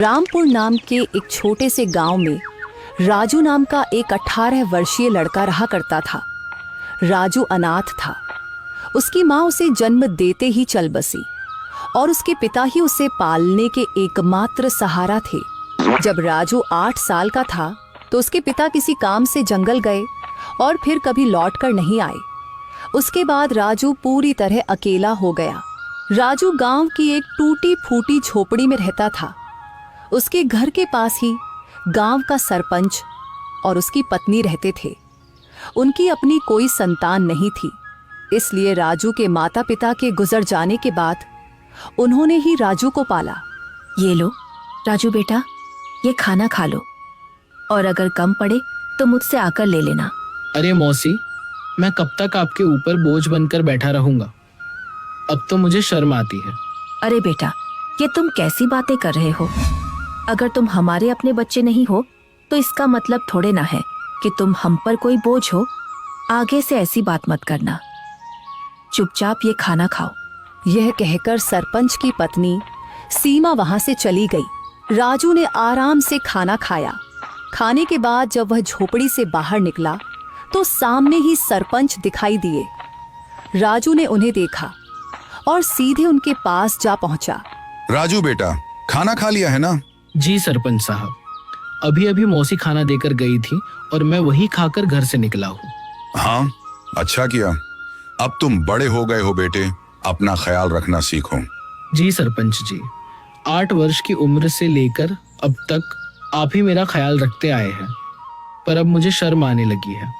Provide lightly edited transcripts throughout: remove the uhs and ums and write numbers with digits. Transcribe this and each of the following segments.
रामपुर नाम के एक छोटे से गांव में राजू नाम का एक 18 वर्षीय लड़का रहा करता था। राजू अनाथ था। उसकी माँ उसे जन्म देते ही चल बसी और उसके पिता ही उसे पालने के एकमात्र सहारा थे। जब राजू 8 साल का था तो उसके पिता किसी काम से जंगल गए और फिर कभी लौटकर नहीं आए। उसके बाद राजू पूरी तरह अकेला हो गया। राजू गांव की एक टूटी फूटी झोपड़ी में रहता था। उसके घर के पास ही गांव का सरपंच और उसकी पत्नी रहते थे। उनकी अपनी कोई संतान नहीं थी, इसलिए राजू के माता पिता के गुजर जाने के बाद उन्होंने ही राजू को पाला। ये लो राजू बेटा, ये खाना खा लो और अगर कम पड़े तो मुझसे आकर ले लेना। अरे मौसी, मैं कब तक आपके ऊपर बोझ बनकर बैठा रहूंगा? अब तो मुझे शर्म आती है। अरे बेटा, ये तुम कैसी बातें कर रहे हो? अगर तुम हमारे अपने बच्चे नहीं हो तो इसका मतलब थोड़े ना है कि तुम हम पर कोई बोझ हो। आगे से ऐसी बात मत करना। चुपचाप ये खाना खाओ। यह कहकर सरपंच की पत्नी सीमा वहां से चली गई। राजू ने आराम से खाना खाया। खाने के बाद जब वह झोपड़ी से बाहर निकला तो सामने ही सरपंच दिखाई दिए। राजू ने उन्हें देखा और सीधे उनके पास जा पहुंचा। राजू बेटा, खाना खा लिया है ना? जी सरपंच साहब, अभी अभी मौसी खाना देकर गई थी और मैं वही खाकर घर से निकला हूँ। हाँ, अच्छा किया। अब तुम बड़े हो गए हो बेटे, अपना ख्याल रखना सीखो। जी सरपंच जी, 8 वर्ष की उम्र से लेकर अब तक आप ही मेरा ख्याल रखते आए हैं, पर अब मुझे शर्म आने लगी है।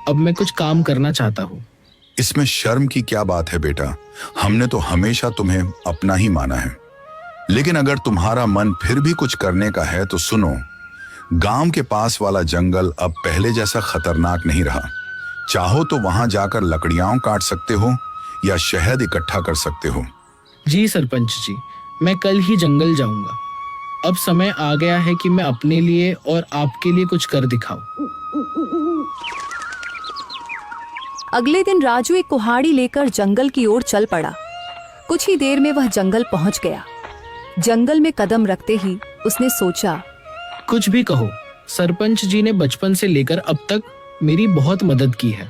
अब मैं कुछ काम करना चाहता हूँ। इसमें शर्म की क्या बात है बेटा? हमने तो हमेशा तुम्हें अपना ही माना है। लेकिन अगर तुम्हारा मन फिर भी कुछ करने का है तो सुनो, गांव के पास वाला जंगल अब पहले जैसा खतरनाक नहीं रहा। चाहो तो वहां जाकर लकड़ियां काट सकते हो या शहद इकट्ठा कर सकते हो। जी सरपंच जी, मैं कल ही जंगल जाऊंगा। अब समय आ गया है कि मैं अपने लिए और आपके लिए कुछ कर दिखाऊं। अगले दिन राजू एक कुल्हाड़ी लेकर जंगल की ओर चल पड़ा। कुछ ही देर में वह जंगल पहुंच गया। जंगल में कदम रखते ही उसने सोचा, कुछ भी कहो, सरपंच जी ने बचपन से लेकर अब तक मेरी बहुत मदद की है।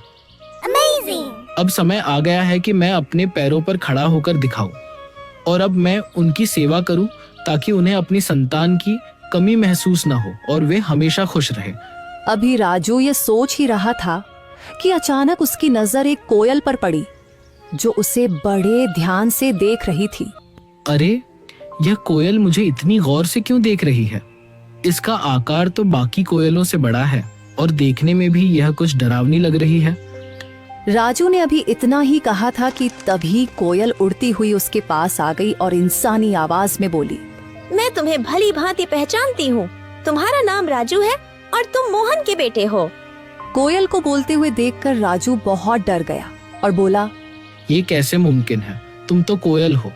अब समय आ गया है कि मैं अपने पैरों पर खड़ा होकर दिखाऊं और अब मैं उनकी सेवा करूं ताकि उन्हें अपनी संतान की कमी महसूस न हो और वे हमेशा खुश रहे। अभी राजू ये सोच ही रहा था कि अचानक उसकी नजर एक कोयल पर पड़ी जो उसे बड़े ध्यान से देख रही थी। अरे, यह कोयल मुझे इतनी गौर से क्यों देख रही है? इसका आकार तो बाकी कोयलों से बड़ा है और देखने में भी यह कुछ डरावनी लग रही है। राजू ने अभी इतना ही कहा था कि तभी कोयल उड़ती हुई उसके पास आ गई और इंसानी आवाज में बोली, मैं तुम्हें भली भांति पहचानती हूँ। तुम्हारा नाम राजू है और तुम मोहन के बेटे हो। कोयल को बोलते हुए देखकर राजू बहुत डर गया और बोला, ये कैसे मुमकिन है? तुम तो कोयल हो,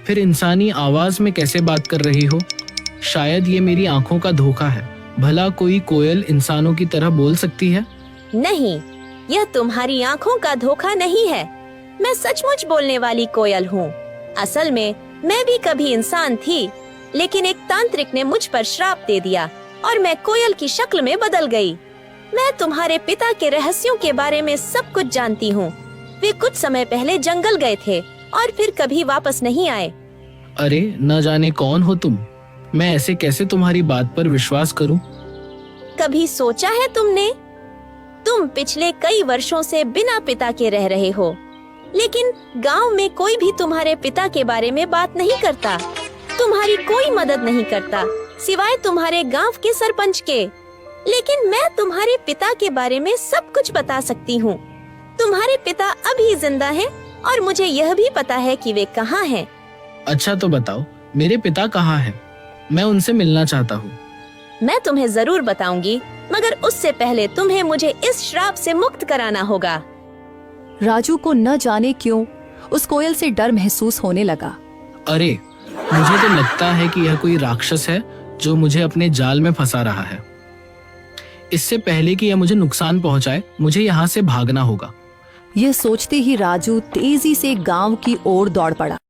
फिर इंसानी आवाज में कैसे बात कर रही हो? शायद ये मेरी आंखों का धोखा है। भला कोई कोयल इंसानों की तरह बोल सकती है? नहीं, यह तुम्हारी आंखों का धोखा नहीं है। मैं सचमुच बोलने वाली कोयल हूँ। असल में मैं भी कभी इंसान थी, लेकिन एक तांत्रिक ने मुझ पर श्राप दे दिया और मैं कोयल की शक्ल में बदल गई। मैं तुम्हारे पिता के रहस्यों के बारे में सब कुछ जानती हूँ। वे कुछ समय पहले जंगल गए थे और फिर कभी वापस नहीं आए। अरे, न जाने कौन हो तुम। मैं ऐसे कैसे तुम्हारी बात पर विश्वास करूं? कभी सोचा है तुमने? तुम पिछले कई वर्षों से बिना पिता के रह रहे हो, लेकिन गांव में कोई भी तुम्हारे पिता के बारे में बात नहीं करता। तुम्हारी कोई मदद नहीं करता सिवाय तुम्हारे गांव के सरपंच के। लेकिन मैं तुम्हारे पिता के बारे में सब कुछ बता सकती हूँ। तुम्हारे पिता अभी जिंदा हैं और मुझे यह भी पता है कि वे कहाँ हैं। अच्छा तो बताओ, मेरे पिता कहाँ हैं? मैं उनसे मिलना चाहता हूँ। मैं तुम्हें जरूर बताऊंगी, मगर उससे पहले तुम्हें मुझे इस श्राप से मुक्त कराना होगा। राजू को न जाने क्यों उस कोयल से डर महसूस होने लगा। अरे, मुझे तो लगता है कि यह कोई राक्षस है जो मुझे अपने जाल में फंसा रहा है। इससे पहले कि यह मुझे नुकसान पहुंचाए, मुझे यहाँ से भागना होगा। यह सोचते ही राजू तेजी से गांव की ओर दौड़ पड़ा।